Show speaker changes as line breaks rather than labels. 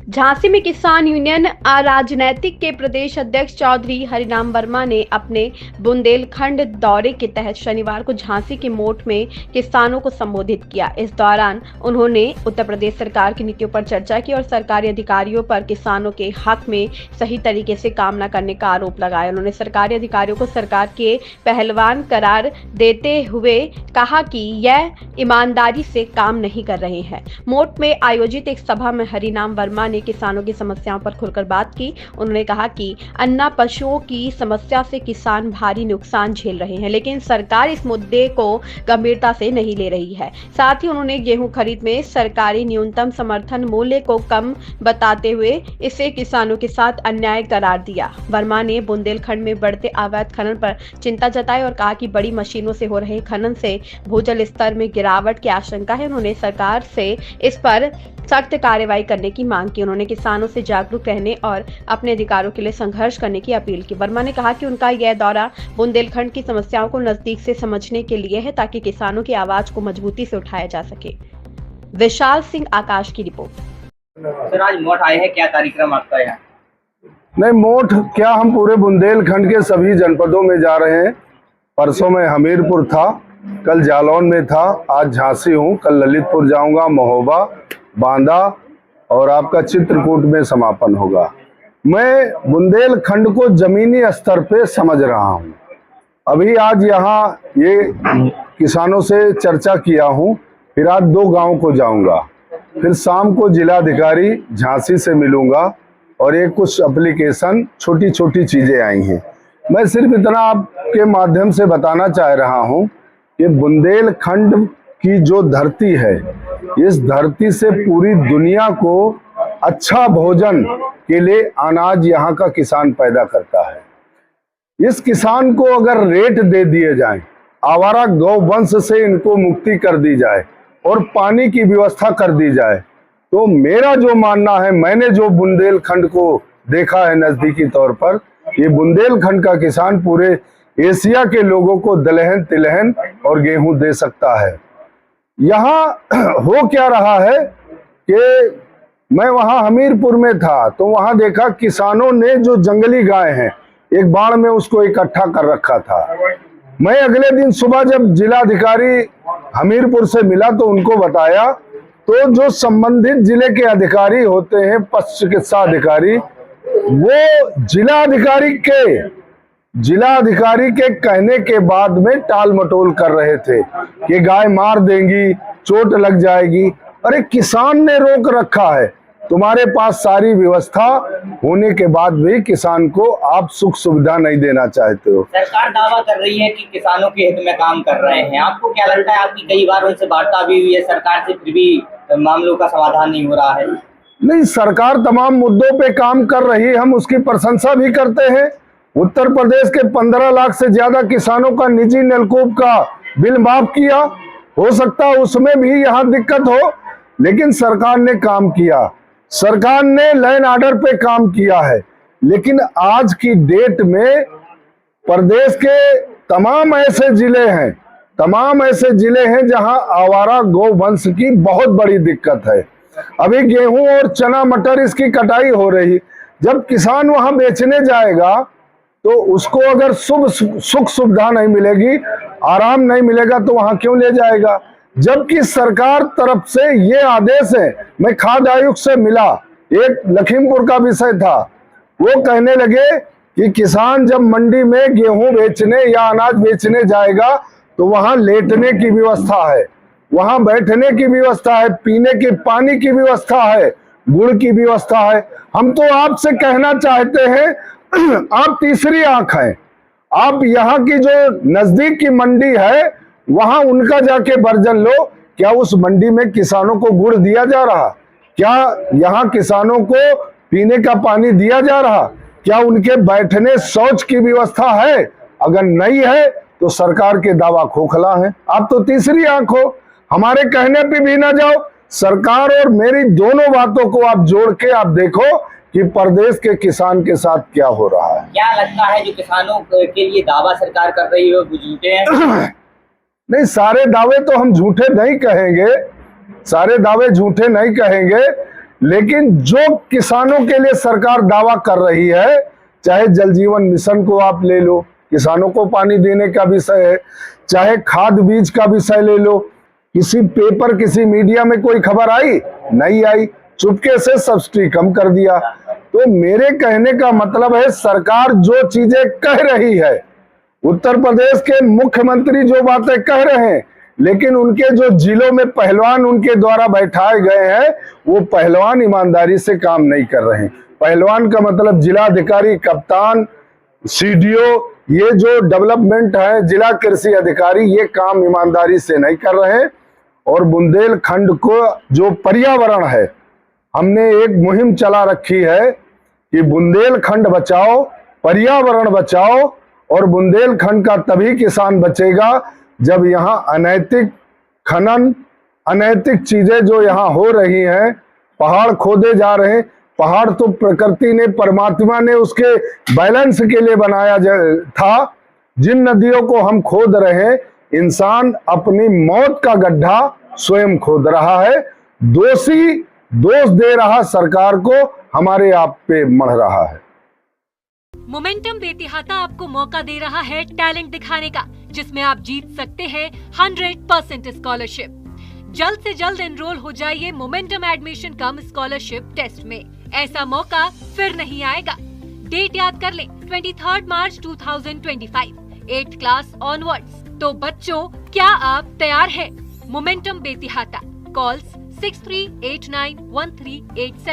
झांसी में किसान यूनियन अराजनैतिक के प्रदेश अध्यक्ष चौधरी हरिनाम वर्मा ने अपने बुंदेलखंड दौरे के तहत शनिवार को झांसी के मोट में किसानों को संबोधित किया। इस दौरान उन्होंने उत्तर प्रदेश सरकार की नीतियों पर चर्चा की और सरकारी अधिकारियों पर किसानों के हक में सही तरीके से काम न करने का आरोप लगाया। उन्होंने सरकारी अधिकारियों को सरकार के पहलवान करार देते हुए कहा कि यह ईमानदारी से काम नहीं कर रहे हैं। मोट में आयोजित एक सभा में हरिनाम वर्मा ने किसानों की समस्याओं पर खुलकर बात की। उन्होंने कहा कि अन्ना पशुओं की समस्या से किसान भारी नुकसान झेल रहे हैं, लेकिन सरकार इस मुद्दे को गंभीरता से नहीं ले रही है। साथ ही उन्होंने गेहूं खरीद में सरकारी न्यूनतम समर्थन मूल्य को कम बताते हुए इसे किसानों के साथ अन्याय करार दिया। वर्मा ने बुंदेलखंड में बढ़ते अवैध खनन पर चिंता जताई और कहा कि बड़ी मशीनों से हो रहे खनन से भूजल स्तर में गिरावट की आशंका है। उन्होंने सरकार से इस पर सख्त कार्रवाई करने की मांग की। उन्होंने किसानों से जागरूक रहने और अपने अधिकारों के लिए संघर्ष करने की अपील की। वर्मा ने कहा कि उनका यह दौरा बुंदेलखंड की समस्याओं को नजदीक से समझने के लिए है ताकि किसानों की आवाज को मजबूती से उठाया जा सके। विशाल सिंह, आकाश की रिपोर्ट।
सर, आज मोट आए हैं, क्या कार्यक्रम आपका यहाँ?
नहीं, मोट क्या, हम पूरे बुंदेलखंड के सभी जनपदों में जा रहे हैं। परसों में हमीरपुर था, कल जालौन में था, आज झांसी हूँ, कल ललितपुर जाऊंगा, महोबा, बांदा और आपका चित्रकूट में समापन होगा। मैं बुंदेलखंड को जमीनी स्तर पे समझ रहा हूँ। अभी आज यहाँ ये किसानों से चर्चा किया हूँ, फिर आज 2 गांव को जाऊंगा, फिर शाम को जिलाधिकारी झांसी से मिलूंगा और एक कुछ एप्लीकेशन छोटी छोटी चीजें आई हैं। मैं सिर्फ इतना आपके माध्यम से बताना चाह रहा हूँ कि बुंदेलखंड की जो धरती है, इस धरती से पूरी दुनिया को अच्छा भोजन के लिए अनाज यहाँ का किसान पैदा करता है। इस किसान को अगर रेट दे दिए जाए, आवारा गौ वंश से इनको मुक्ति कर दी जाए और पानी की व्यवस्था कर दी जाए, तो मेरा जो मानना है, मैंने जो बुंदेलखंड को देखा है नजदीकी तौर पर, ये बुंदेलखंड का किसान पूरे एशिया के लोगों को दलहन तिलहन और गेहूं दे सकता है। यहाँ हो क्या रहा है कि मैं वहां हमीरपुर में था तो वहां देखा किसानों ने जो जंगली गाय हैं, एक बाड़ में उसको इकट्ठा कर रखा था। मैं अगले दिन सुबह जब जिलाधिकारी हमीरपुर से मिला तो उनको बताया, तो जो संबंधित जिले के अधिकारी होते हैं, पशु चिकित्सा अधिकारी, वो जिलाधिकारी के कहने के बाद में टाल मटोल कर रहे थे कि गाय मार देंगी, चोट लग जाएगी। अरे किसान ने रोक रखा है, तुम्हारे पास सारी व्यवस्था होने के बाद भी किसान को आप सुख सुविधा नहीं देना चाहते हो।
सरकार दावा कर रही है कि किसानों के हित में काम कर रहे हैं, आपको क्या लगता है? आपकी कई बार उनसे वार्ता भी हुई है सरकार से, फिर भी मामलों का समाधान नहीं हो रहा है।
नहीं, सरकार तमाम मुद्दों पे काम कर रही है, हम उसकी प्रशंसा भी करते हैं। उत्तर प्रदेश के 15 लाख से ज्यादा किसानों का निजी नलकूप का बिल माफ किया। हो सकता है उसमें भी यहाँ दिक्कत हो, लेकिन सरकार ने काम किया, सरकार ने लैंड ऑर्डर पे काम किया है। लेकिन आज की डेट में प्रदेश के तमाम ऐसे जिले हैं जहां आवारा गौ वंश की बहुत बड़ी दिक्कत है। अभी गेहूं और चना मटर इसकी कटाई हो रही, जब किसान वहां बेचने जाएगा तो उसको अगर सुख सुविधा नहीं मिलेगी, आराम नहीं मिलेगा, तो वहां क्यों ले जाएगा? जबकि सरकार तरफ से ये आदेश है। मैं खाद्य आयुक्त से मिला, एक लखीमपुर का विषय था, वो कहने लगे कि किसान जब मंडी में गेहूं बेचने या अनाज बेचने जाएगा तो वहां लेटने की व्यवस्था है, वहां बैठने की व्यवस्था है, पीने के पानी की व्यवस्था है, गुड़ की व्यवस्था है। हम तो आपसे कहना चाहते हैं, आप तीसरी आंख हैं, आप यहाँ की जो नजदीक की मंडी है वहां उनका जाके वर्जन लो। क्या उस मंडी में किसानों को गुड़ दिया जा रहा? क्या यहाँ किसानों को पीने का पानी दिया जा रहा? क्या उनके बैठने शौच की व्यवस्था है? अगर नहीं है तो सरकार के दावा खोखला है। आप तो तीसरी आंख हो, हमारे कहने पे भी ना जाओ। सरकार और मेरी दोनों बातों को आप जोड़ के आप देखो कि प्रदेश के किसान के साथ क्या हो रहा है।
क्या लगता है जो किसानों के लिए दावा सरकार कर रही है वो झूठे हैं?
नहीं, सारे दावे तो हम झूठे नहीं कहेंगे, सारे दावे झूठे नहीं कहेंगे, लेकिन जो किसानों के लिए सरकार दावा कर रही है, चाहे जल जीवन मिशन को आप ले लो, किसानों को पानी देने का विषय है, चाहे खाद बीज का विषय ले लो, किसी पेपर किसी मीडिया में कोई खबर आई नहीं आई, चुपके से सब्सिडी कम कर दिया। तो मेरे कहने का मतलब है सरकार जो चीजें कह रही है, उत्तर प्रदेश के मुख्यमंत्री जो बातें कह रहे हैं, लेकिन उनके जो जिलों में पहलवान उनके द्वारा बैठाए गए हैं, वो पहलवान ईमानदारी से काम नहीं कर रहे हैं। पहलवान का मतलब जिलाधिकारी, कप्तान, सीडीओ, ये जो डेवलपमेंट है, जिला कृषि अधिकारी, ये काम ईमानदारी से नहीं कर रहे। और बुंदेलखंड को जो पर्यावरण है, हमने एक मुहिम चला रखी है कि बुंदेलखंड बचाओ, पर्यावरण बचाओ, और बुंदेलखंड का तभी किसान बचेगा जब यहाँ अनैतिक खनन, अनैतिक चीजें जो यहाँ हो रही हैं, पहाड़ खोदे जा रहे हैं। पहाड़ तो प्रकृति ने, परमात्मा ने उसके बैलेंस के लिए बनाया था। जिन नदियों को हम खोद रहे हैं, इंसान अपनी मौत का गड्ढा स्वयं खोद रहा है। दोषी दोष दे रहा सरकार को, हमारे आप पे मढ़ रहा है।
मोमेंटम बेतिहाता आपको मौका दे रहा है टैलेंट दिखाने का, जिसमें आप जीत सकते हैं 100% स्कॉलरशिप। जल्द से जल्द एनरोल हो जाइए Momentum admission cum scholarship test में। ऐसा मौका फिर नहीं आएगा। डेट याद कर लें, 23 मार्च 2025, 8th क्लास ऑनवर्ड्स। तो बच्चों, क्या आप तैयार हैं? मोमेंटम बेतिहाता, कॉल्स 63891387।